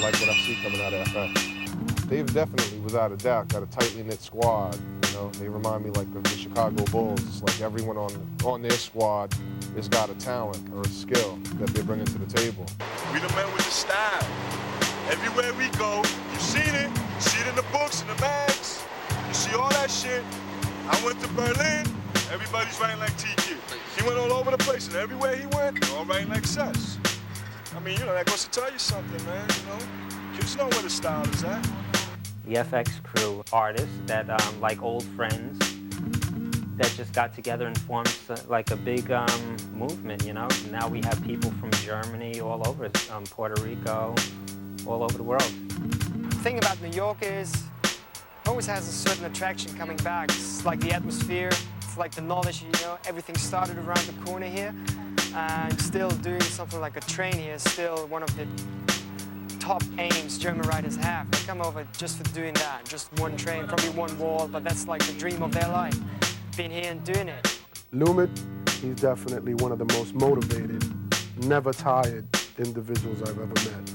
like what I see coming out of FX. They've definitely, without a doubt, got a tightly knit squad. You know, they remind me like of the Chicago Bulls. It's like everyone on their squad has got a talent or a skill that they're bringing to the table. We the men with the style. Everywhere we go, you've seen it. You see it in the books, in the mags. You see all that shit. I went to Berlin. Everybody's writing like T-Kid. He went all over the place, and everywhere he went, they're all writing like Sess. I mean, you know, that goes to tell you something, man, you know? Kids know where the style is at. The FX crew, artists that, like old friends, that just got together and formed like a big movement, you know? Now we have people from Germany, all over, Puerto Rico, all over the world. The thing about New York is, it always has a certain attraction coming back. It's like the atmosphere, it's like the knowledge, you know, everything started around the corner here. And still doing something like a train here is still one of the top aims German writers have. They come over just for doing that, just one train, probably one wall, but that's like the dream of their life, being here and doing it. Loomit, he's definitely one of the most motivated, never tired individuals I've ever met.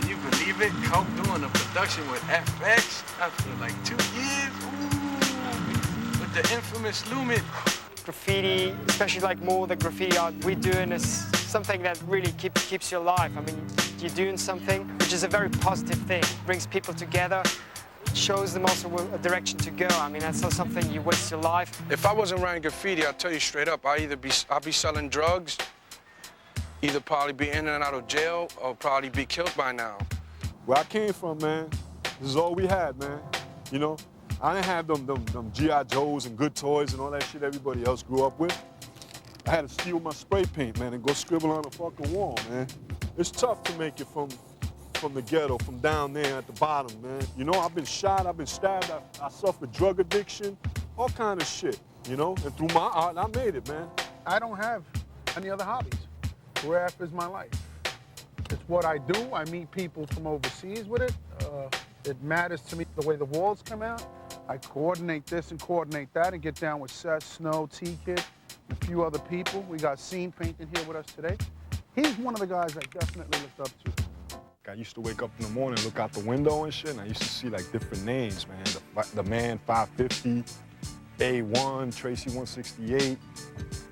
Can you believe it? Coke doing a production with FX after like 2 years? Ooh, with the infamous Loomit. Graffiti, especially like more the graffiti art we're doing, is something that really keeps you alive. I mean, you're doing something which is a very positive thing. It brings people together, shows them also a direction to go. I mean, that's not something you waste your life. If I wasn't writing graffiti, I'll tell you straight up, I'd be selling drugs, either probably be in and out of jail, or probably be killed by now. Where I came from, man, this is all we had, man. You know, I didn't have them G.I. Joes and good toys and all that shit everybody else grew up with. I had to steal my spray paint, man, and go scribble on the fucking wall, man. It's tough to make it from the ghetto, from down there at the bottom, man. You know, I've been shot, I've been stabbed, I suffered drug addiction, all kind of shit, you know? And through my art, I made it, man. I don't have any other hobbies. Graph is my life. It's what I do. I meet people from overseas with it. It matters to me the way the walls come out. I coordinate this and coordinate that and get down with Seth, Snow, T-Kid, and a few other people. We got Scene painting here with us today. He's one of the guys I definitely looked up to. I used to wake up in the morning, look out the window and shit, and I used to see like different names, man. The Man 550, A1, Tracy 168,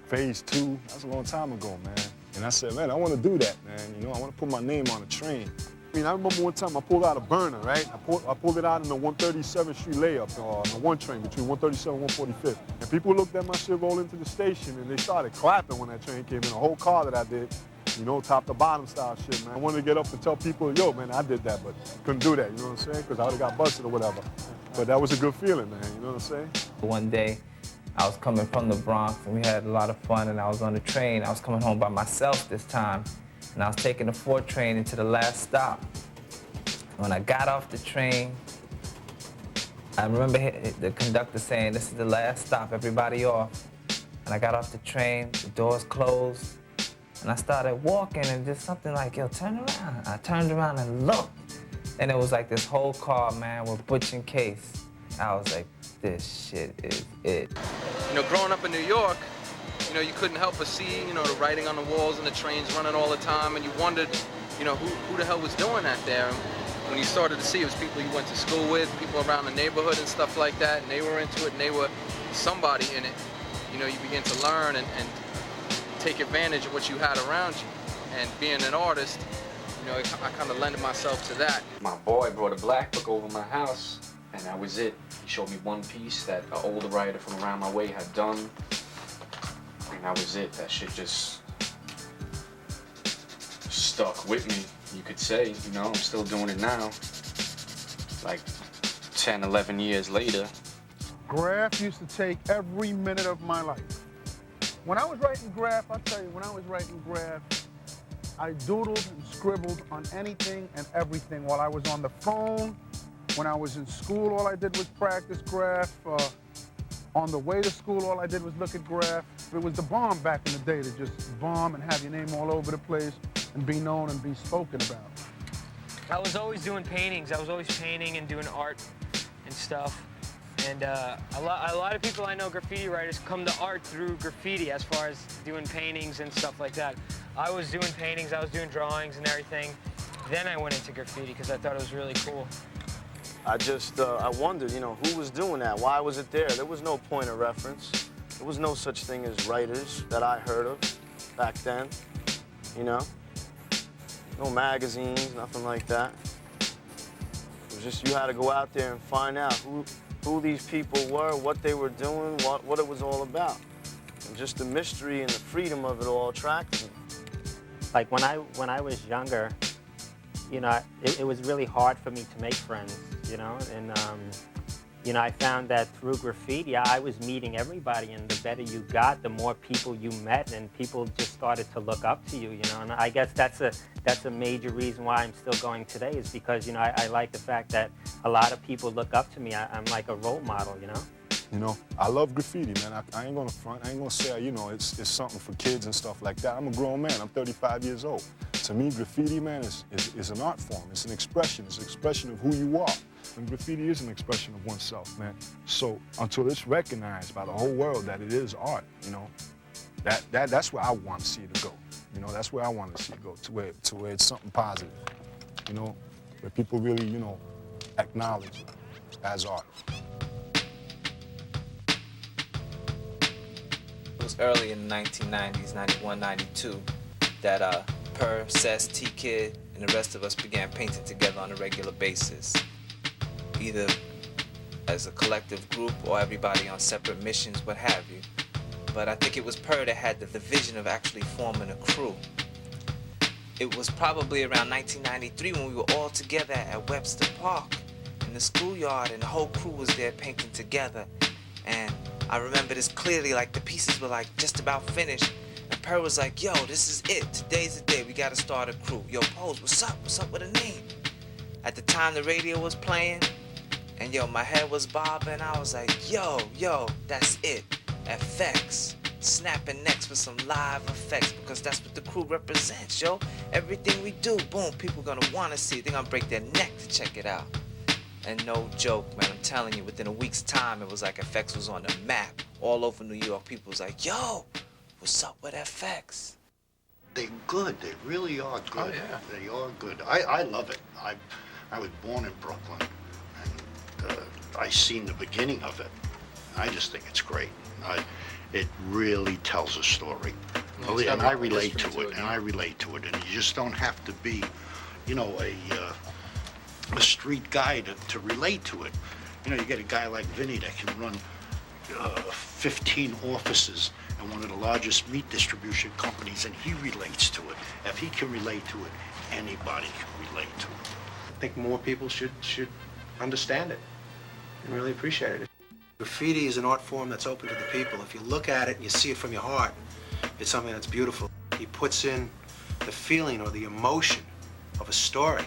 Phase 2. That's a long time ago, man. And I said, man, I want to do that, man. You know, I want to put my name on a train. I mean, I remember one time I pulled out a burner, right? I pulled it out in the 137th Street layup on the one train between 137 and 145th. And people looked at my shit roll into the station and they started clapping when that train came in. A whole car that I did, you know, top to bottom style shit, man. I wanted to get up and tell people, yo, man, I did that, but couldn't do that, you know what I'm saying? Because I would have got busted or whatever. But that was a good feeling, man, you know what I'm saying? One day, I was coming from the Bronx and we had a lot of fun and I was on the train. I was coming home by myself this time and I was taking the 4 train into the last stop. When I got off the train, I remember the conductor saying, this is the last stop, everybody off. And I got off the train, the doors closed, and I started walking and just something like, yo, turn around. I turned around and looked, and it was like this whole car, man, with Butch and Case. I was like, this shit is it. You know, growing up in New York, you know, you couldn't help but see, you know, the writing on the walls and the trains running all the time, and you wondered, you know, who the hell was doing that there? When you started to see, it was people you went to school with, people around the neighborhood and stuff like that, and they were into it and they were somebody in it. You know, you begin to learn and take advantage of what you had around you. And being an artist, you know, I kind of lended myself to that. My boy brought a black book over my house, and that was it. He showed me one piece that an older writer from around my way had done, and that was it. That shit just stuck with me, you could say. You know, I'm still doing it now, like 10, 11 years later. Graph used to take every minute of my life. When I was writing graph, I'll tell you, when I was writing graph, I doodled and scribbled on anything and everything while I was on the phone. When I was in school, all I did was practice graph. On the way to school, all I did was look at graph. It was the bomb back in the day to just bomb and have your name all over the place and be known and be spoken about. I was always doing paintings. I was always painting and doing art and stuff. And a lot of people I know, graffiti writers, come to art through graffiti as far as doing paintings and stuff like that. I was doing paintings, I was doing drawings and everything. Then I went into graffiti because I thought it was really cool. I wondered, you know, who was doing that? Why was it there? There was no point of reference. There was no such thing as writers that I heard of back then, you know? No magazines, nothing like that. It was just you had to go out there and find out who these people were, what they were doing, what it was all about. And just the mystery and the freedom of it all attracted me. Like when I was younger, you know, it was really hard for me to make friends, you know, and you know, I found that through graffiti, I was meeting everybody, and the better you got, the more people you met, and people just started to look up to you, you know, and I guess that's a major reason why I'm still going today, is because, you know, I like the fact that a lot of people look up to me. I'm like a role model, you know? You know, I love graffiti, man. I ain't gonna front. I ain't gonna say, you know, it's something for kids and stuff like that. I'm a grown man. I'm 35 years old. To me, graffiti, man, is an art form. It's an expression. It's an expression of who you are. And graffiti is an expression of oneself, man. So until it's recognized by the whole world that it is art, you know, that's where I want to see it go. You know, that's where I want to see it go, to where it's something positive. You know, where people really, you know, acknowledge it as art. It was early in the 1990s, 91, 92, that Per, Cess, T-Kid, and the rest of us began painting together on a regular basis, either as a collective group or everybody on separate missions, what have you. But I think it was Per that had the vision of actually forming a crew. It was probably around 1993 when we were all together at Webster Park in the schoolyard, and the whole crew was there painting together. And I remember this clearly, like the pieces were like just about finished. And Per was like, yo, this is it. Today's the day. We gotta start a crew. Yo, Pose, what's up? What's up with a name? At the time the radio was playing, and yo, my head was bobbing. I was like, yo, that's it. FX. Snapping necks with some live effects, because that's what the crew represents, yo. Everything we do, boom, people gonna wanna see it. They're gonna break their neck to check it out. And no joke, man, I'm telling you, within a week's time, it was like FX was on the map. All over New York, people was like, yo, what's up with FX? They're good. They really are good. Oh, yeah. They are good. I love it. I was born in Brooklyn, and I seen the beginning of it. I just think it's great. It really tells a story. Yeah, and I relate to it, and I relate to it. And you just don't have to be, you know, a street guy to relate to it. You know, you get a guy like Vinny that can run 15 offices and one of the largest meat distribution companies, and he relates to it. If he can relate to it, anybody can relate to it. I think more people should understand it and really appreciate it. Graffiti is an art form that's open to the people. If you look at it and you see it from your heart, it's something that's beautiful. He puts in the feeling or the emotion of a story,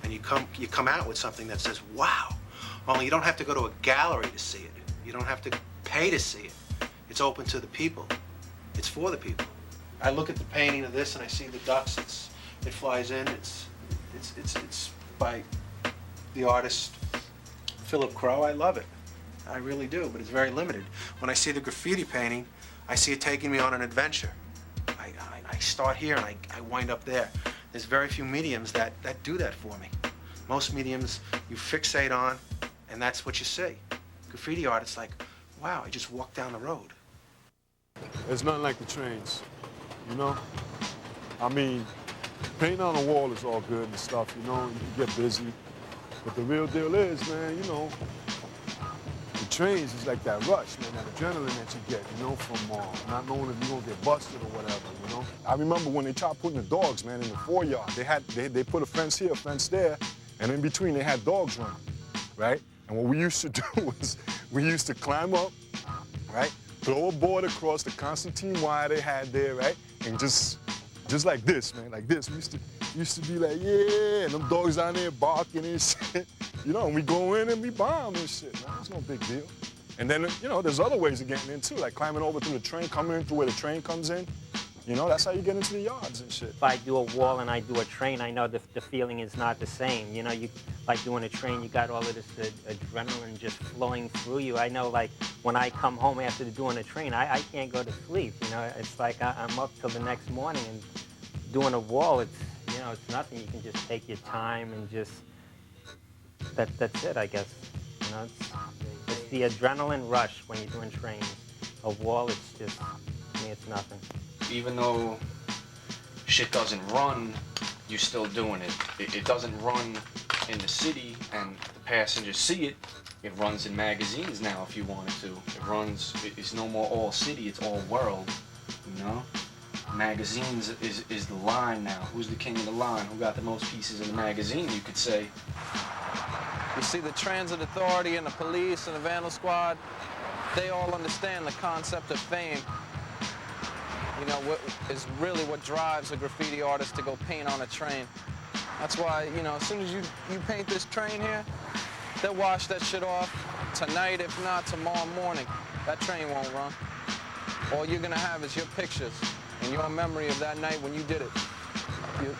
and you come out with something that says, wow. Only you don't have to go to a gallery to see it. You don't have to pay to see it. It's open to the people. It's for the people. I look at the painting of this and I see the ducks. It flies in. It's by the artist Philip Crow. I love it. I really do, but it's very limited. When I see the graffiti painting, I see it taking me on an adventure. I start here and I wind up there. There's very few mediums that do that for me. Most mediums you fixate on, and that's what you see. Graffiti art, it's like, wow, I just walked down the road. There's nothing like the trains, you know? I mean, painting on a wall is all good and stuff, you know, you get busy. But the real deal is, man, you know, the trains is like that rush, man, that adrenaline that you get, you know, from not knowing if you're gonna get busted or whatever, you know? I remember when they tried putting the dogs, man, in the foreyard. They put a fence here, a fence there, and in between they had dogs running, right? And what we used to do was we used to climb up, right? Throw a board across the Constantine wire they had there, right? And just like this, man, like this. We used to be like, yeah, and them dogs down there barking and shit. You know, and we go in and we bomb and shit, man. It's no big deal. And then, you know, there's other ways of getting in too, like climbing over through the train, coming in through where the train comes in. You know, that's how you get into the yards and shit. If I do a wall and I do a train, I know the feeling is not the same. You know, you like doing a train, you got all of this adrenaline just flowing through you. I know, like, when I come home after doing a train, I can't go to sleep. You know, it's like I'm up till the next morning, and doing a wall, it's, you know, know, it's nothing. You can just take your time and just, that's it, I guess. You know, it's the adrenaline rush when you're doing trains. A wall, it's just, to me, it's nothing. Even though shit doesn't run, you're still doing it. It doesn't run in the city and the passengers see it. It runs in magazines now if you wanted to. It runs, it's no more all city, it's all world, you know? Magazines is the line now. Who's the king of the line? Who got the most pieces in the magazine, you could say. You see, the transit authority and the police and the vandal squad, they all understand the concept of fame. You know, what is really what drives a graffiti artist to go paint on a train. That's why, you know, as soon as you paint this train here, they'll wash that shit off tonight, if not tomorrow morning. That train won't run. All you're gonna have is your pictures and your memory of that night when you did it.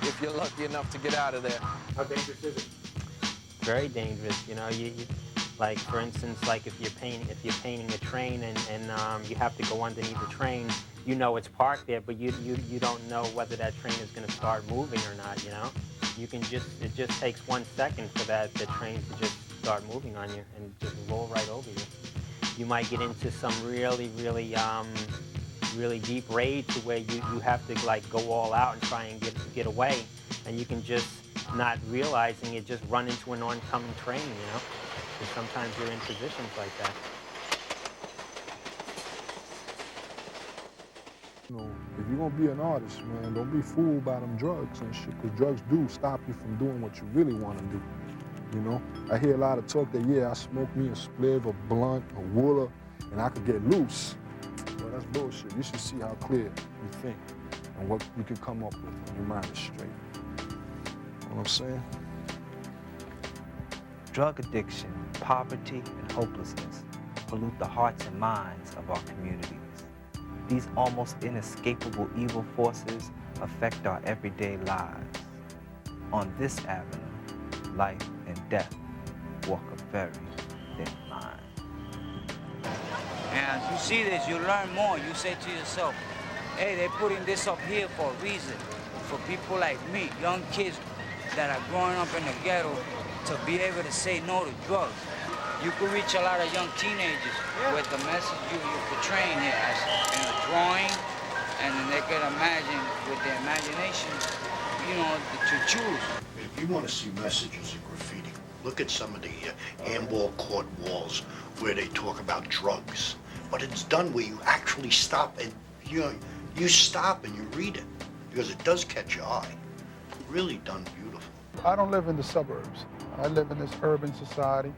If you're lucky enough to get out of there. How dangerous is it? Very dangerous. You know, you like, for instance, like if you're painting a train and you have to go underneath the train, you know it's parked there, but you don't know whether that train is going to start moving or not. You know, it just takes 1 second for the train to just start moving on you and just roll right over you. You might get into some really deep raid to where you have to like go all out and try and get away, and you can just, not realizing it, just run into an oncoming train, you know? Because sometimes you're in positions like that. You know, if you're gonna be an artist, man, don't be fooled by them drugs and shit, because drugs do stop you from doing what you really want to do. You know, I hear a lot of talk that, yeah, I smoke me a spliff, a blunt, a wooler, and I could get loose. Well, that's bullshit. You should see how clear you think and what you can come up with when your mind is straight. You know what I'm saying? Drug addiction, poverty, and hopelessness pollute the hearts and minds of our communities. These almost inescapable evil forces affect our everyday lives. On this avenue, life and death walk a very thin line. And as you see this, you learn more. You say to yourself, hey, they're putting this up here for a reason. For people like me, young kids that are growing up in the ghetto, to be able to say no to drugs. You could reach a lot of young teenagers with the message you're portraying here as in a drawing, and then they could imagine with their imagination, you know, to choose. If you want to see messages in graffiti, look at some of the handball court walls where they talk about drugs. But it's done where you actually stop and, you know, you stop and you read it, because it does catch your eye. Really done beautiful. I don't live in the suburbs. I live in this urban society,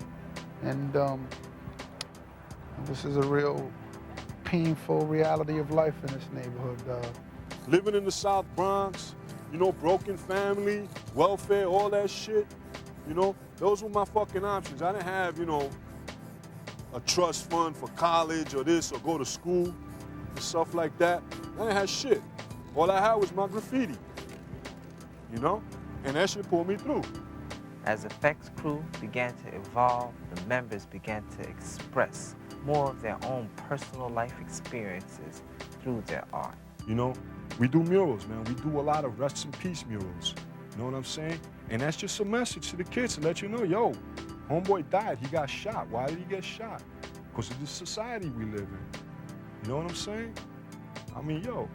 and this is a real painful reality of life in this neighborhood. Living in the South Bronx, you know, broken family, welfare, all that shit, you know, those were my fucking options. I didn't have, you know, a trust fund for college or this or go to school and stuff like that. I didn't have shit. All I had was my graffiti, you know, and that shit pulled me through. As Effects Crew began to evolve, the members began to express more of their own personal life experiences through their art. You know, we do murals, man. We do a lot of rest in peace murals. You know what I'm saying? And that's just a message to the kids to let you know, yo, homeboy died, he got shot. Why did he get shot? Because of the society we live in. You know what I'm saying? I mean, yo,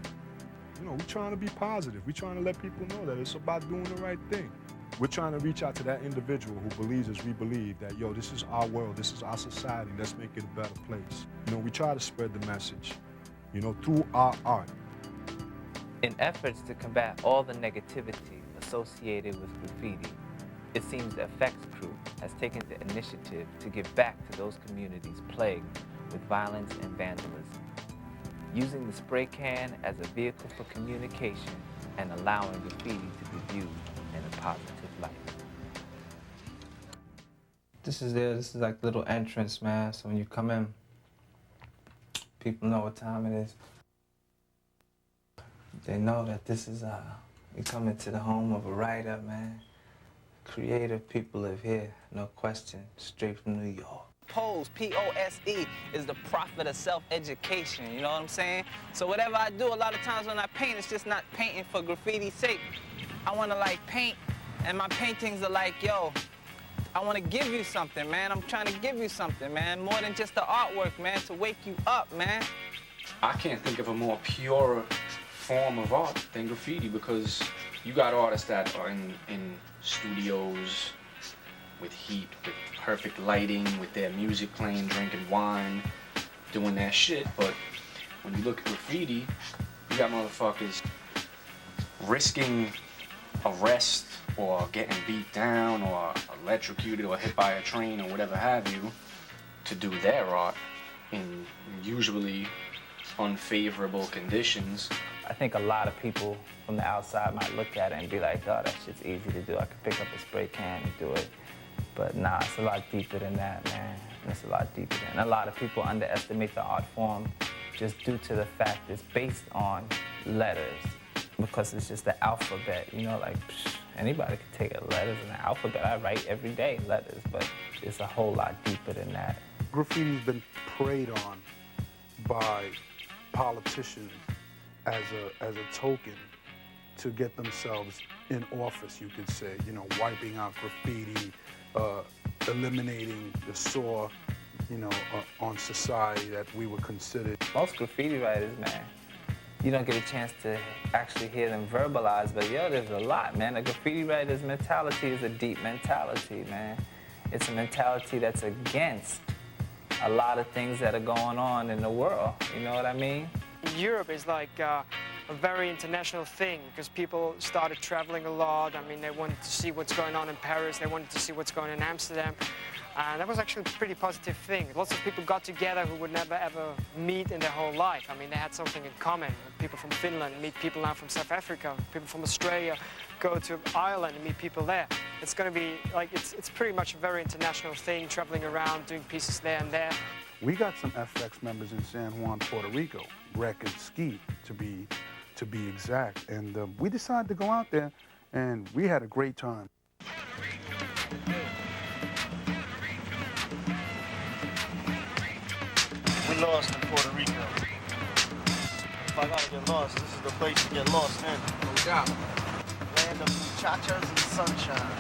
you know, we're trying to be positive. We're trying to let people know that it's about doing the right thing. We're trying to reach out to that individual who believes as we believe that, yo, this is our world, this is our society, let's make it a better place. You know, we try to spread the message, you know, through our art. In efforts to combat all the negativity associated with graffiti, it seems the Effects Crew has taken the initiative to give back to those communities plagued with violence and vandalism, using the spray can as a vehicle for communication and allowing graffiti to be viewed in a positive light. This is like a little entrance, man, so when you come in, people know what time it is. They know that this is, we come into the home of a writer, man. Creative people live here, no question, straight from New York. Pose, P-O-S-E, is the prophet of self-education, you know what I'm saying? So whatever I do, a lot of times when I paint, it's just not painting for graffiti's sake. I want to like paint, and my paintings are like, yo, I want to give you something, man. I'm trying to give you something, man. More than just the artwork, man, to wake you up, man. I can't think of a more pure form of art than graffiti, because you got artists that are in studios with heat, with perfect lighting, with their music playing, drinking wine, doing that shit. But when you look at graffiti, you got motherfuckers risking arrest or getting beat down or electrocuted or hit by a train or whatever have you to do their art in usually unfavorable conditions. I think a lot of people from the outside might look at it and be like, oh, that shit's easy to do. I could pick up a spray can and do it. But nah, it's a lot deeper than that, man. It's a lot deeper than that. And a lot of people underestimate the art form just due to the fact it's based on letters, because it's just the alphabet, you know, like anybody could take a letters and an alphabet. I write every day letters, but it's a whole lot deeper than that. Graffiti's been preyed on by politicians as a token to get themselves in office, you could say, you know, wiping out graffiti, eliminating the sore, you know, on society that we were considered. Most graffiti writers, man, you don't get a chance to actually hear them verbalize, but yo, there's a lot, man. A graffiti writer's mentality is a deep mentality, man. It's a mentality that's against a lot of things that are going on in the world, you know what I mean? Europe is like a very international thing because people started traveling a lot. I mean, they wanted to see what's going on in Paris, they wanted to see what's going on in Amsterdam. And that was actually a pretty positive thing. Lots of people got together who would never ever meet in their whole life. I mean, they had something in common. People from Finland meet people now from South Africa. People from Australia go to Ireland and meet people there. It's going to be like, it's pretty much a very international thing, traveling around, doing pieces there and there. We got some FX members in San Juan, Puerto Rico, Rec and Ski, to be exact. And we decided to go out there, and we had a great time. We lost in Puerto Rico. If I gotta get lost, this is the place to get lost in. No doubt. Land of muchachas and sunshine.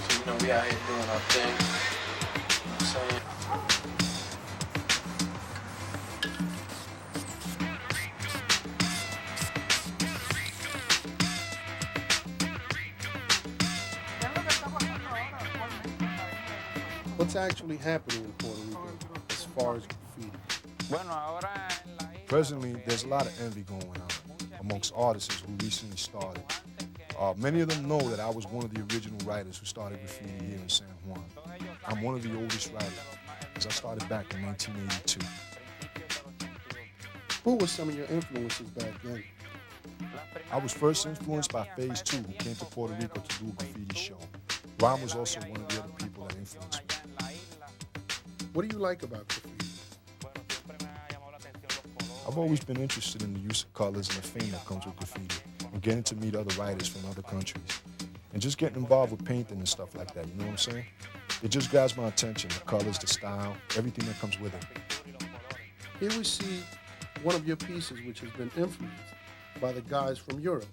So, you know, we out here doing our thing. You know what I'm saying? What's actually happening in Puerto Rico as far as graffiti? Presently, there's a lot of envy going on amongst artists who recently started. Many of them know that I was one of the original writers who started graffiti here in San Juan. I'm one of the oldest writers, because I started back in 1982. Who were some of your influences back then? I was first influenced by Phase 2, who came to Puerto Rico to do a graffiti show. Ron was also one of the other people that influenced me. What do you like about graffiti? I've always been interested in the use of colors and the fame that comes with graffiti, and getting to meet other writers from other countries, and just getting involved with painting and stuff like that, you know what I'm saying? It just grabs my attention, the colors, the style, everything that comes with it. Here we see one of your pieces which has been influenced by the guys from Europe.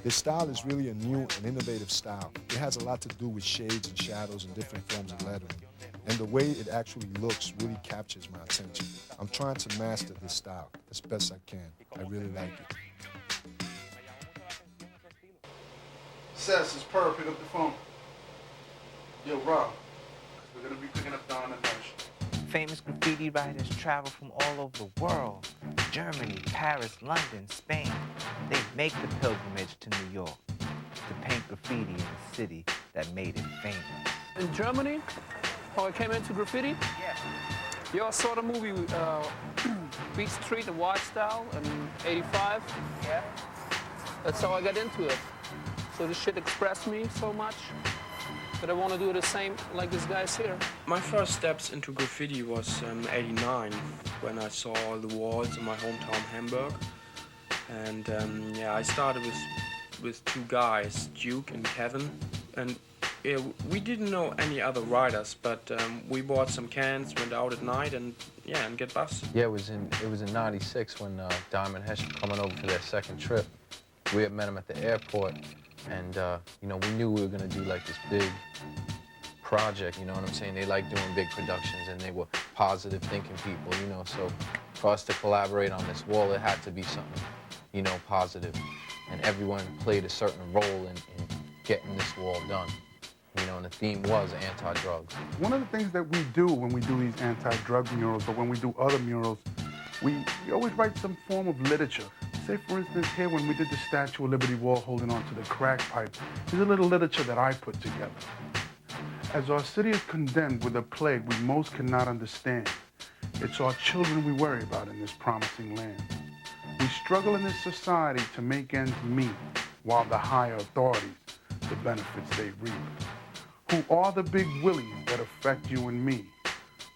This style is really a new and innovative style. It has a lot to do with shades and shadows and different forms of lettering. And the way it actually looks really captures my attention. I'm trying to master this style as best I can. I really like it. Sess, it's Per, pick up the phone. Yo, Rob, we're gonna be picking up Daim and Hesh. Famous graffiti writers travel from all over the world. Germany, Paris, London, Spain. They make the pilgrimage to New York to paint graffiti in the city that made it famous. In Germany, how I came into graffiti? Yeah. You all saw the movie Beat Street, the Wild Style in '85? Yeah. That's how I got into it. So this shit expressed me so much that I want to do the same like these guys here. My first steps into graffiti was '89 when I saw the walls in my hometown Hamburg. And yeah, I started with two guys, Duke and Kevin. And yeah, we didn't know any other writers, but we bought some cans, went out at night, and yeah, and get busted. Yeah, it was in '96 when Daim and Hesh were coming over for their second trip, We had met him at the airport, and you know, we knew we were gonna do like this big project, you know what I'm saying? They like doing big productions, and they were positive thinking people, you know, so for us to collaborate on this wall, it had to be something, you know, positive. And everyone played a certain role in getting this wall done. You know, and the theme was anti-drugs. One of the things that we do when we do these anti-drug murals, or when we do other murals, we always write some form of literature. Say, for instance, here when we did the Statue of Liberty wall holding onto the crack pipe, there's a little literature that I put together. As our city is condemned with a plague we most cannot understand, it's our children we worry about in this promising land. We struggle in this society to make ends meet, while the higher authorities, the benefits they reap. Who are the big willies that affect you and me?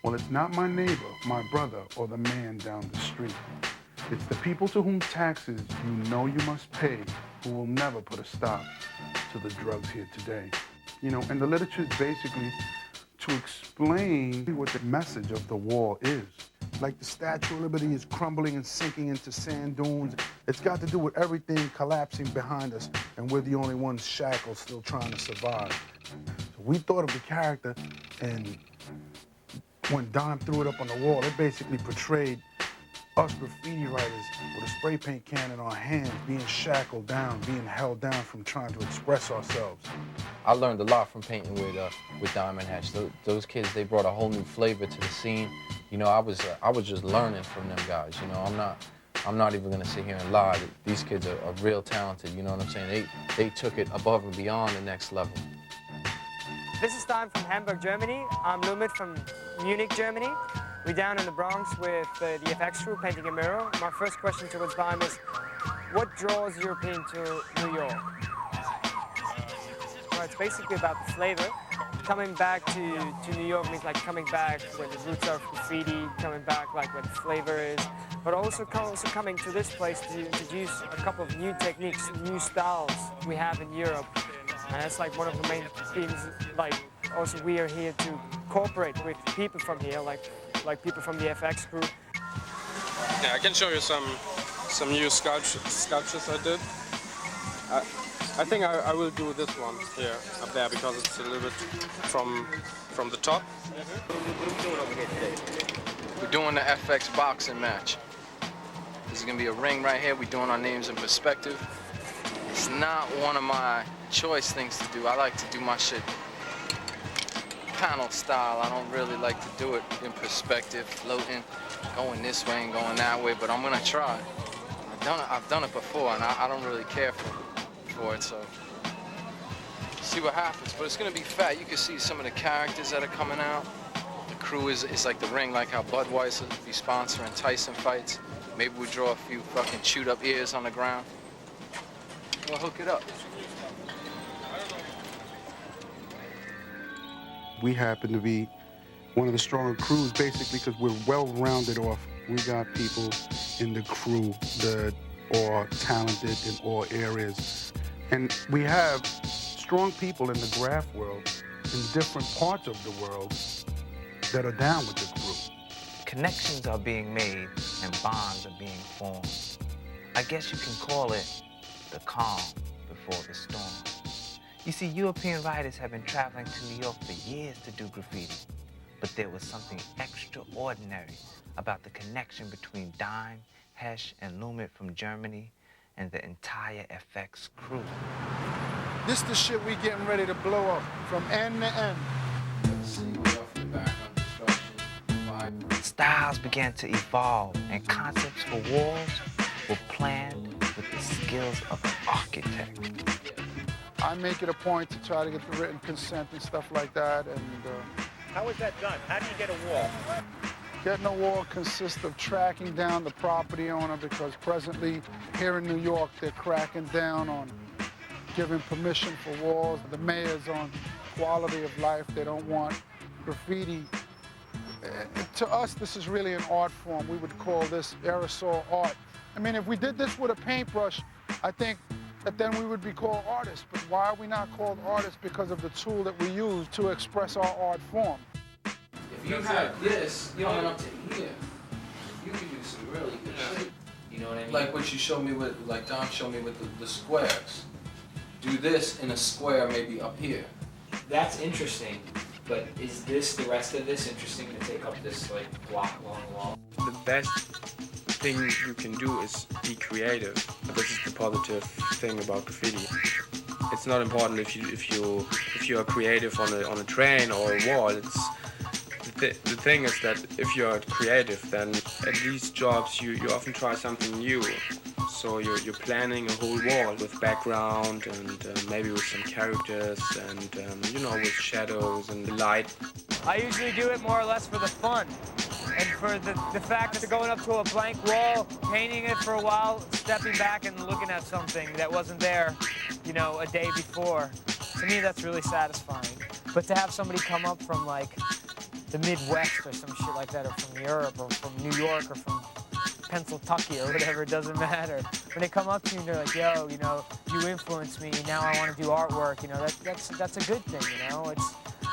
Well, it's not my neighbor, my brother, or the man down the street. It's the people to whom taxes you know you must pay, who will never put a stop to the drugs here today. You know, and the literature is basically to explain what the message of the wall is. Like the Statue of Liberty is crumbling and sinking into sand dunes. It's got to do with everything collapsing behind us, and we're the only ones shackled still trying to survive. So we thought of the character, and when Daim threw it up on the wall, it basically portrayed us graffiti writers with a spray paint can in our hands, being shackled down, being held down from trying to express ourselves. I learned a lot from painting with Daim and Hesh. Those kids, they brought a whole new flavor to the scene. You know, I was just learning from them guys. You know, I'm not even gonna sit here and lie. These kids are real talented. You know what I'm saying? They took it above and beyond the next level. This is Daim from Hamburg, Germany. I'm Loomit from Munich, Germany. We're down in the Bronx with the FX crew painting a mural. My first question towards Daim is, what draws European to New York? Well, it's basically about the flavor. Coming back to New York means like coming back where the roots are of graffiti, coming back like where the flavor is, but also coming to this place to introduce a couple of new techniques, new styles we have in Europe. And that's like one of the main themes, like also we are here to cooperate with people from here, like people from the FX crew. Yeah, I can show you some new sculptures I did. I think I will do this one here, up there, because it's a little bit from the top. What are we doing over here today? We're doing the FX boxing match. This is gonna be a ring right here. We're doing our names in perspective. It's not one of my choice things to do. I like to do my shit panel style. I don't really like to do it in perspective, floating, going this way and going that way, but I'm gonna try. I've done it before, and I don't really care for it, so see what happens. But it's gonna be fat. You can see some of the characters that are coming out. The crew is like the ring, like how Budweiser be sponsoring Tyson fights. Maybe we draw a few fucking chewed up ears on the ground. We'll hook it up. We happen to be one of the stronger crews, basically, because we're well-rounded off. We got people in the crew that are talented in all areas. And we have strong people in the graph world, in different parts of the world, that are down with the crew. Connections are being made and bonds are being formed. I guess you can call it the calm before the storm. You see, European writers have been traveling to New York for years to do graffiti, but there was something extraordinary about the connection between Daim, Hesh, and Loomit from Germany and the entire FX crew. This the shit we getting ready to blow up from end to end. Styles began to evolve, and concepts for walls were planned with the skills of an architect. I make it a point to try to get the written consent and stuff like that. And how is that done? How do you get a wall? Getting a wall consists of tracking down the property owner, because presently here in New York they're cracking down on giving permission for walls. The mayor's on quality of life. They don't want graffiti. To us, this is really an art form. We would call this aerosol art. I mean, if we did this with a paintbrush, I think that then we would be called artists. But why are we not called artists? Because of the tool that we use to express our art form. If you have this coming up to here, you can do some really good shit. You You know what I mean? Like what you showed me with, like Dom showed me with the squares. Do this in a square maybe up here. That's interesting, but is this, the rest of this, interesting to take up this like block long wall? The best thing you can do is be creative. This is the positive thing about graffiti. It's not important if you are creative on a train or a wall. The thing is that if you're creative, then at these jobs you often try something new. So you're planning a whole wall with background and maybe with some characters and you know, with shadows and light. I usually do it more or less for the fun and for the fact that going up to a blank wall, painting it for a while, stepping back and looking at something that wasn't there, you know, a day before. To me, that's really satisfying. But to have somebody come up from like the Midwest or some shit like that, or from Europe or from New York or from Pennsylvania or whatever, it doesn't matter. When they come up to you and they're like, yo, you know, you influenced me, now I want to do artwork, you know, that's a good thing, you know?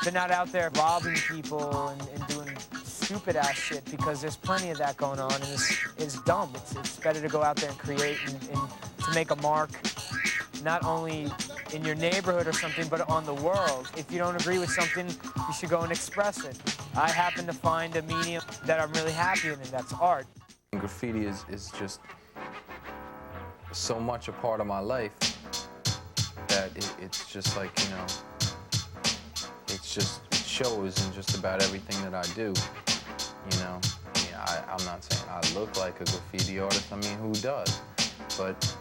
They're not out there robbing people and doing stupid ass shit, because there's plenty of that going on, and it's dumb. It's better to go out there and create and to make a mark, not only in your neighborhood or something, but on the world. If you don't agree with something, you should go and express it. I happen to find a medium that I'm really happy in, and that's art. Graffiti is just so much a part of my life that it's just like, you know, it shows in just about everything that I do, you know. I mean, I'm not saying I look like a graffiti artist, I mean, who does? But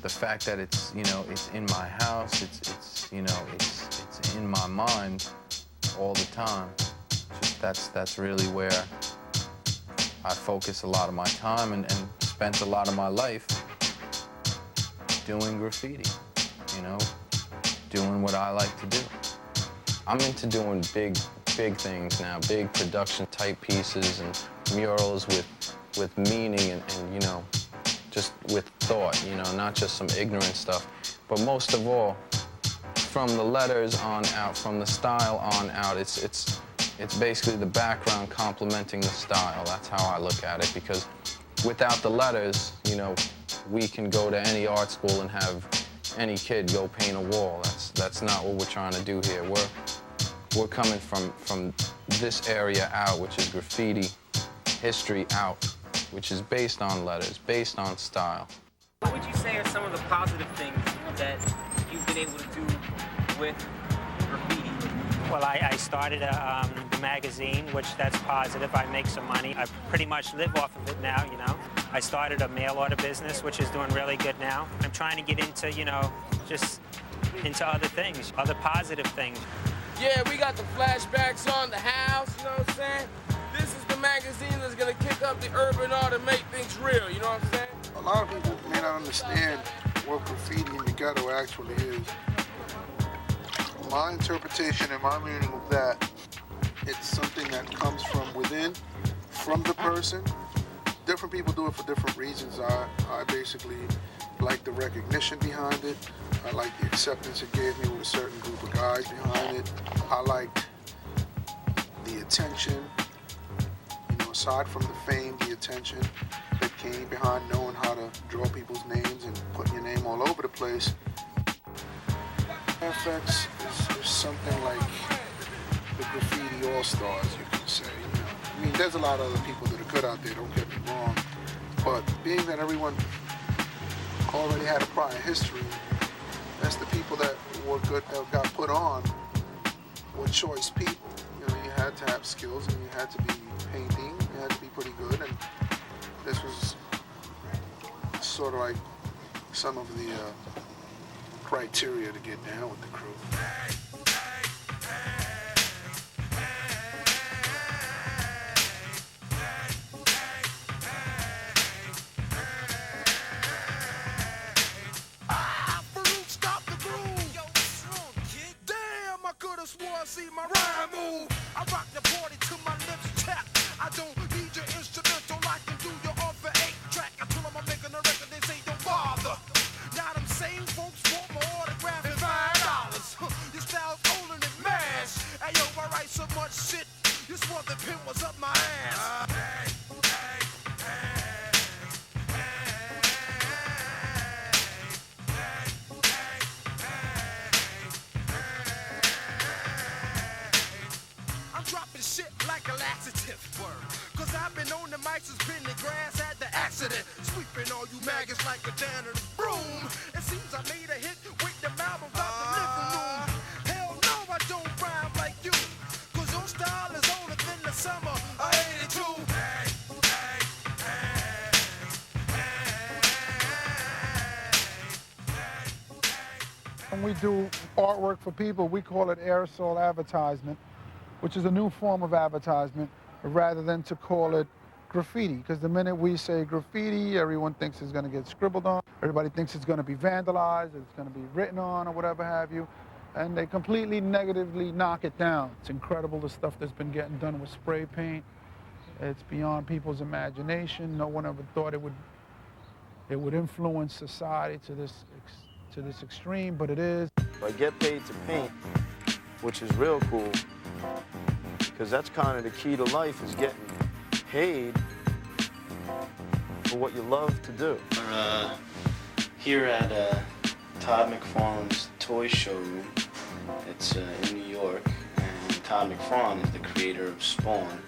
the fact that it's, you know, it's in my house, it's you know, it's in my mind all the time. Just that's really where I focus a lot of my time and spent a lot of my life doing graffiti, you know, doing what I like to do. I'm into doing big things now, big production type pieces and murals with meaning and you know, just with thought, you know, not just some ignorant stuff. But most of all, from the letters on out, from the style on out, it's basically the background complementing the style. That's how I look at it, because without the letters, you know, we can go to any art school and have any kid go paint a wall. That's not what we're trying to do here. We're coming from this area out, which is graffiti history out, which is based on letters, based on style. What would you say are some of the positive things that you've been able to do with graffiti? Well, I started a magazine, which that's positive. I make some money. I pretty much live off of it now, you know. I started a mail order business, which is doing really good now. I'm trying to get into, you know, just into other things, other positive things. Yeah, we got the flashbacks on the house, you know what I'm saying? This is the magazine that's gonna kick up the urban art and make things real, you know what I'm saying? A lot of people may not understand what graffiti in the ghetto actually is. My interpretation and my meaning of that, it's something that comes from within, from the person. Different people do it for different reasons. I basically like the recognition behind it. I like the acceptance it gave me with a certain group of guys behind it. I liked the attention, you know, aside from the fame, the attention that came behind knowing how to draw people's names and putting your name all over the place. FX is something like the graffiti all-stars, you could say. You know? I mean, there's a lot of other people that are good out there, don't get me wrong. But being that everyone already had a prior history, that's the people that were good, that got put on, were choice people. You know, you had to have skills and you had to be painting, you had to be pretty good, and this was sort of like some of the criteria to get down with the crew. See my rhyme move. I rock the party till my lips tap. I don't need your instrumental. I can do your off for 8-track. I tell them I'm making a record, they say don't bother. Now them same folks want my autograph and $5. Your style Cause I've been on the mics since been the grass at the accident. Sweeping all you maggots like a janitor's broom. It seems I made a hit with the album out the living room. Hell no, I don't rhyme like you. Cause your style is older than the summer of 82. When we do artwork for people, we call it aerosol advertisement, which is a new form of advertisement, rather than to call it graffiti. Because the minute we say graffiti, everyone thinks it's going to get scribbled on. Everybody thinks it's going to be vandalized, it's going to be written on, or whatever have you. And they completely negatively knock it down. It's incredible the stuff that's been getting done with spray paint. It's beyond people's imagination. No one ever thought it would influence society to this extreme, but it is. I get paid to paint, which is real cool, because that's kind of the key to life, is getting paid for what you love to do. We're here at Todd McFarlane's toy showroom. It's in New York, and Todd McFarlane is the creator of Spawn,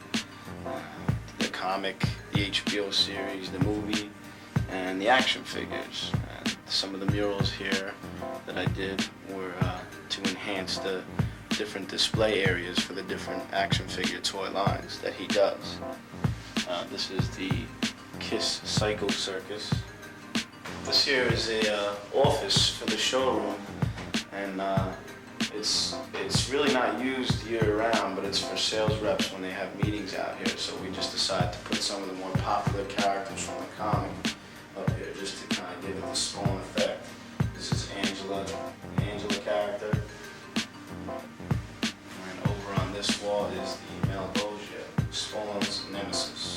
the comic, the HBO series, the movie, and the action figures. Some of the murals here that I did were to enhance the different display areas for the different action figure toy lines that he does. This is the Kiss Psycho Circus. This here is a office for the showroom, and it's really not used year-round, but it's for sales reps when they have meetings out here. So we just decided to put some of the more popular characters from the comic up here, just to kind of give it the Spawn effect. This is Angela, the Angela character. And over on this wall is the Malbogia, Spawn's nemesis.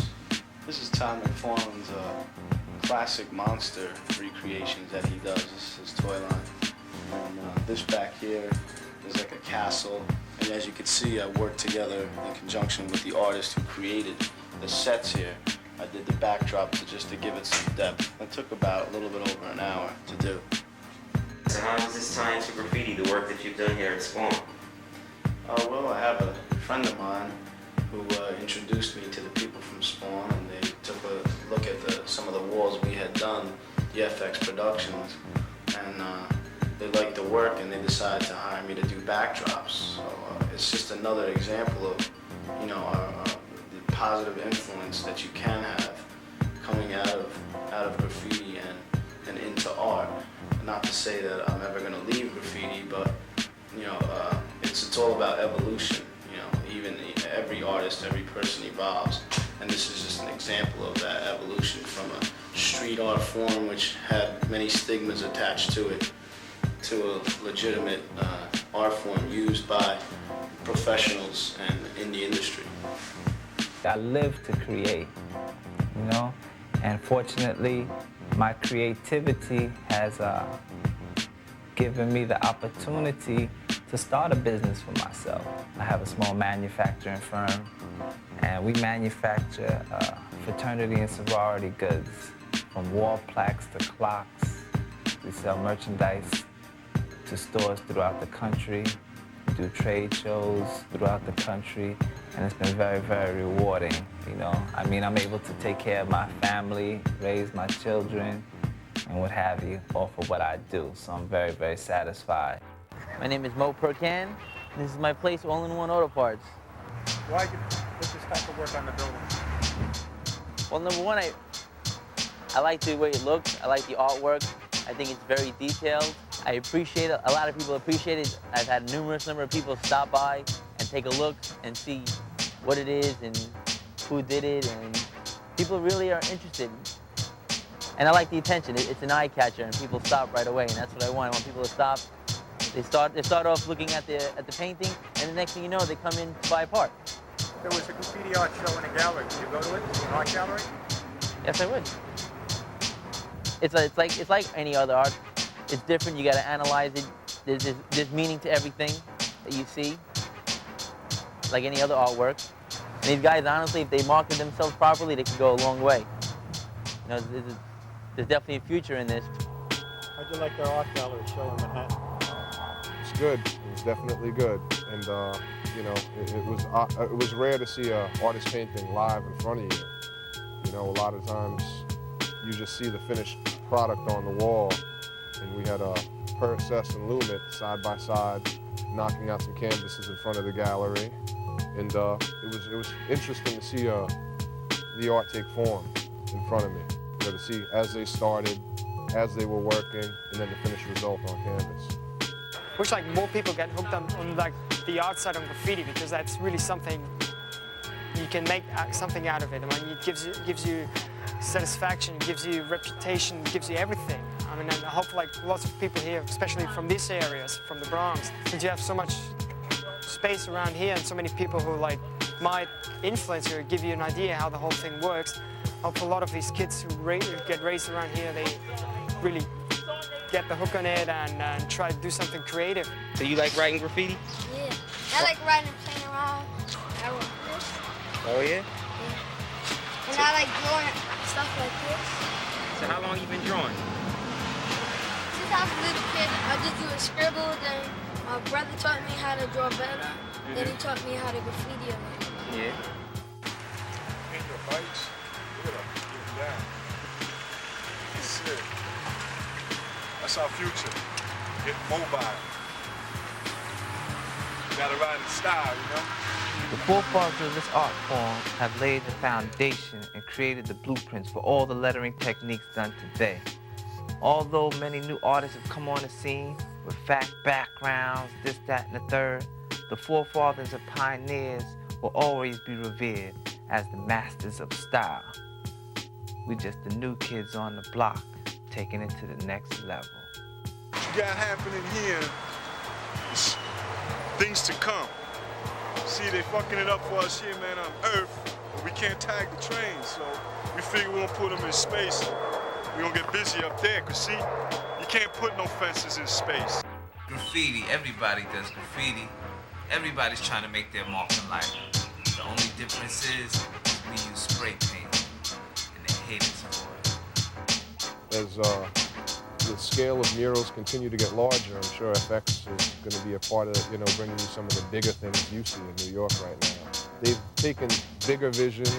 This is Todd McFarlane's classic monster recreations that he does. This is his toy line. And this back here is like a castle. And as you can see, I worked together in conjunction with the artist who created the sets here. I did the backdrop just to give it some depth. It took about a little bit over an hour to do. So how does this tie into graffiti, the work that you've done here at Spawn? Well, I have a friend of mine who introduced me to the people from Spawn, and they took a look at some of the walls we had done, the FX Productions, and they liked the work, and they decided to hire me to do backdrops. So it's just another example of, you know, the positive influence that you can have coming out of graffiti and into art. Not to say that I'm ever going to leave graffiti, but you know, it's all about evolution. You know, even every artist, every person evolves, and this is just an example of that evolution from a street art form which had many stigmas attached to it, to a legitimate art form used by professionals and in the industry. I live to create, you know, and fortunately, my creativity has given me the opportunity to start a business for myself. I have a small manufacturing firm, and we manufacture fraternity and sorority goods, from wall plaques to clocks. We sell merchandise to stores throughout the country, do trade shows throughout the country, and it's been very, very rewarding, you know. I mean, I'm able to take care of my family, raise my children, and what have you, off of what I do. So I'm very, very satisfied. My name is Mo Percan. This is my place, All-in-One Auto Parts. Why did you put this type of work on the building? Well, number one, I like the way it looks. I like the artwork. I think it's very detailed. I appreciate it. A lot of people appreciate it. I've had numerous number of people stop by and take a look and see what it is and who did it, and people really are interested. And I like the attention. It's an eye catcher, and people stop right away, and that's what I want. I want people to stop. They start off looking at the painting, and the next thing you know, they come in to buy a part. There was a graffiti art show in a gallery. Would you go to it? An art gallery? Yes, I would. It's like any other art. It's different. You got to analyze it. There's meaning to everything that you see, like any other artwork. And these guys, honestly, if they market themselves properly, they can go a long way. You know, there's definitely a future in this. How'd you like their art gallery show in Manhattan? It's good. It's definitely good. and you know, it was rare to see an artist painting live in front of you. You know, a lot of times you just see the finished product on the wall, and we had Puerto-Rico and Loomit side by side, knocking out some canvases in front of the gallery, and it was interesting to see the art take form in front of me. You know, to see as they started, as they were working, and then the finished result on canvas. Wish like more people get hooked on like the art side on graffiti, because that's really something you can make something out of it. I mean, it gives you satisfaction, it gives you reputation, it gives you everything. I mean, and I hope like lots of people here, especially from these areas, from the Bronx, since you have so much space around here and so many people who like might influence you or give you an idea how the whole thing works. I hope a lot of these kids who get raised around here, they really get the hook on it and try to do something creative. So you like writing graffiti? Yeah, I like writing and playing around. I wrote this. Oh yeah? Yeah. And I like drawing stuff like this. So how long you been drawing? Since I was a little kid, I just do a scribble, then my brother taught me how to draw better, then he taught me how to graffiti a lot. Yeah. Paint your bikes. Look at them. Get down. That's it. That's our future. Get mobile. You gotta ride in style, you know? The forefathers of this art form have laid the foundation and created the blueprints for all the lettering techniques done today. Although many new artists have come on the scene with fact backgrounds, this, that, and the third, the forefathers and pioneers will always be revered as the masters of style. We just the new kids on the block, taking it to the next level. What you got happening here is things to come. See, they fucking it up for us here, man, on Earth. But we can't tag the trains, so we figure we're gonna put them in space. We're gonna get busy up there, cause see, you can't put no fences in space. Graffiti, everybody does graffiti. Everybody's trying to make their mark in life. The only difference is we use spray paint, and they hate us for it. As the scale of murals continue to get larger, I'm sure FX is going to be a part of, you know, bringing you some of the bigger things you see in New York right now. They've taken bigger visions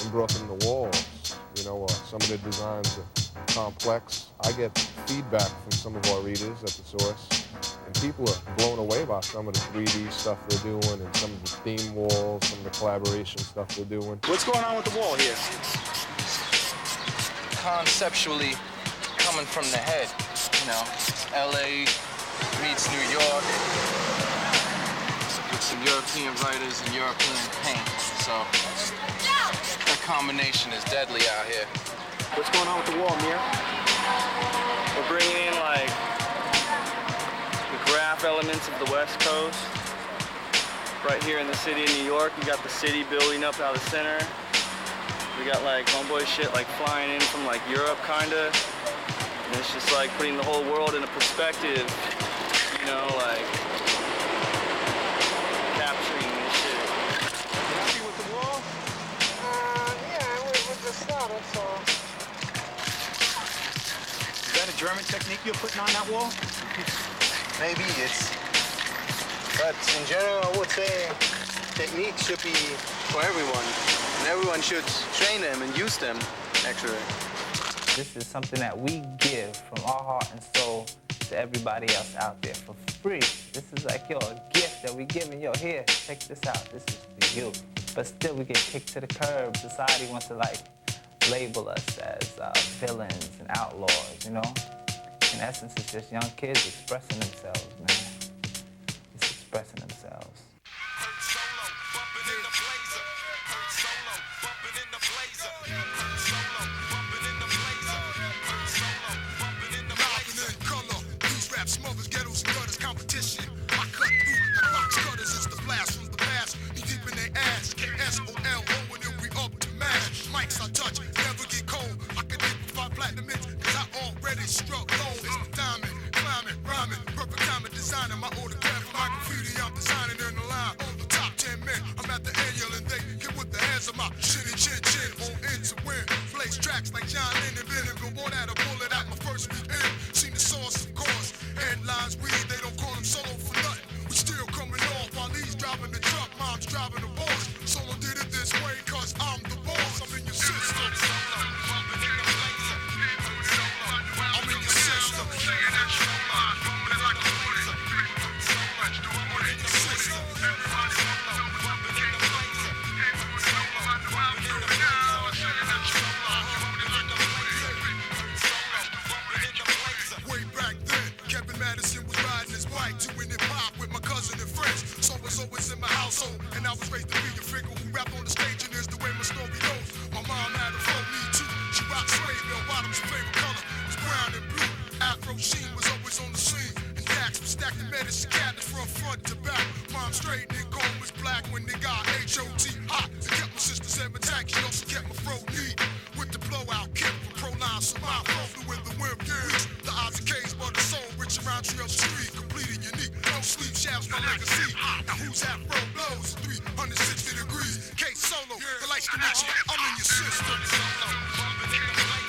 and brought them to walls. You know, some of the designs are complex. I get feedback from some of our readers at the source, and people are blown away by some of the 3D stuff they're doing and some of the theme walls, some of the collaboration stuff they're doing. What's going on with the wall here? Conceptually, coming from the head, you know, LA meets New York with some European writers and European paint, so that combination is deadly out here. What's going on with the wall, Mear? We're bringing in like the graph elements of the West Coast. Right here in the city of New York, you got the city building up out of the center. We got like homeboy shit like flying in from like Europe kinda. And it's just like putting the whole world in a perspective, you know, like capturing this shit. Happy with the wall? Yeah, with the style, that's all. Is that a German technique you're putting on that wall? Maybe but in general, I would say techniques should be for everyone. And everyone should train them and use them, actually. This is something that we give from our heart and soul to everybody else out there for free. This is like, yo, a gift that we giving. Yo, here, check this out. This is for you. But still, we get kicked to the curb. Society wants to, like, label us as villains and outlaws, you know? In essence, it's just young kids expressing themselves, man. Just expressing themselves. Smothers, ghettos, and gutters, competition. I cut through like box cutters. It's the blast from the past. Be deep in their ass. KSOLO when it we up to mash. Mics I touch, never get cold. I can hit with 5 platinum hits, cause I already struck gold. It's the diamond, climbing, rhyming, perfect timing, designing my autograph for my graffiti. I'm designing in the line. On the top 10 men, I'm at the end yelling they get with the hands of my shitty chin chin. On in to win. Blaze tracks like John Lennon, been before that a bullet at my first weekend. Seen the source, of course. Headlines read, they don't call them solo for nothing. We still coming off while driving the boss. Solo did it this way, cause I'm the boss. I'm in your system. I'm in your system. Way back then, Kevin Madison was riding his bike, doing hip hop with my cousin and friends. So was always in my household, and I was raised to be a figure who rapped on the stage, and here's the way my story goes. My mom had a phone, me too. She rocked suede, bell bottoms, her favorite color was brown and blue. Afro Sheen was always on the scene, and Dax was stacking medicine cabinets from front to back. Mom straight and comb was black when they got H.O.T. hot. They kept my sister's head intact, she also kept my throat neat. With the blowout kick from Proline, so my flow flew in the wind breeze. The odds and K's, but the soul rich around Trio Street, complete and unique. No sleep shafts, my legacy. Now who's afro blows? 360 degrees. K Solo, the lights to reach you. I'm in your system. I'm in your system.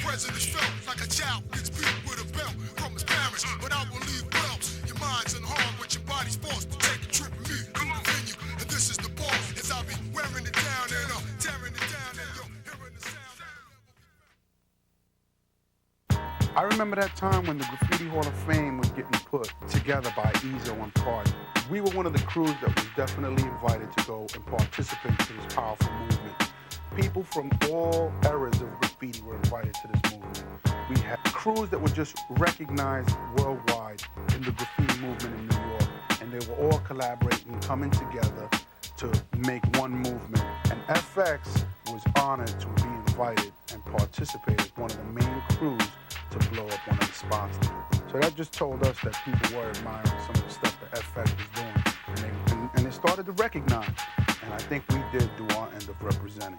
Presidents felt like a child gets beat with a belt from his parents, but I will leave welts. Your mind's in harm, but your body's forced to take a trip with me through the venue. And this is the boss, as I be wearing it down and tearing it down and hearing the sound. I remember that time when the Graffiti Hall of Fame was getting put together by Ezo and Party. We were one of the crews that was definitely invited to go and participate to this powerful movement. People from all eras of graffiti were invited to this movement. We had crews that were just recognized worldwide in the graffiti movement in New York, and they were all collaborating, coming together to make one movement. And FX was honored to be invited and participate as one of the main crews to blow up one of the spots there. So that just told us that people were admiring some of the stuff that FX was doing, and they started to recognize. And I think we did do our end of representing.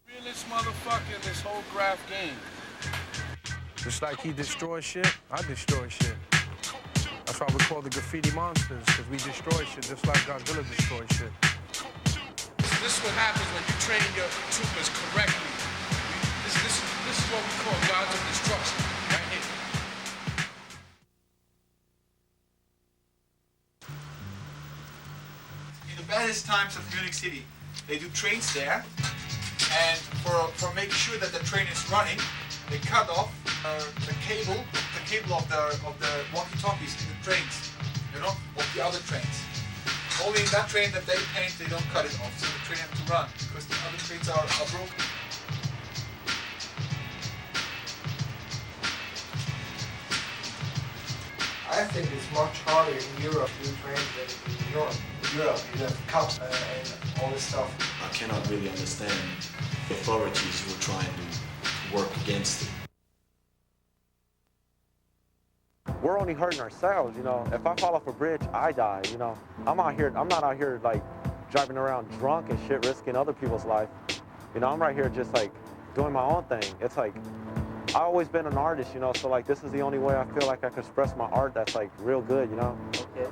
Realest motherfucker in this whole graph game. Just like he destroys shit, I destroy shit. That's why we call the graffiti monsters, because we destroy shit just like Godzilla destroys shit. This is what happens when you train your troopers correctly. This is what we call gods of destruction, right here. In the baddest times of Munich City, they do trains there, and for making sure that the train is running, they cut off the cable of the walkie-talkies in the trains, you know, of the other trains. Only in that train that they paint, they don't cut it off, so the train has to run, because the other trains are broken. I think it's much harder in Europe to do trains than in New York. In Europe, you have cops and all this stuff. I cannot really understand the authorities who are trying to work against it. We're only hurting ourselves, you know. If I fall off a bridge, I die, you know. I'm not out here like driving around drunk and shit, risking other people's life. You know, I'm right here just like doing my own thing. It's like, I've always been an artist, you know, so like this is the only way I feel like I can express my art that's like real good, you know? Okay.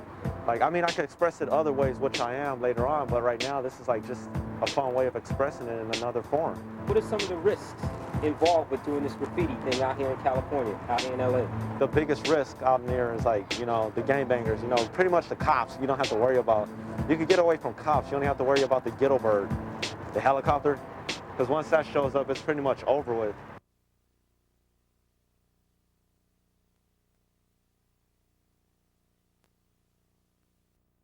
Like, I mean, I could express it other ways, which I am later on, but right now this is like just a fun way of expressing it in another form. What are some of the risks involved with doing this graffiti thing out here in California, out here in LA? The biggest risk out there is like, you know, the gangbangers, you know, pretty much the cops you don't have to worry about. You can get away from cops, you only have to worry about the ghetto bird, the helicopter, because once that shows up, it's pretty much over with.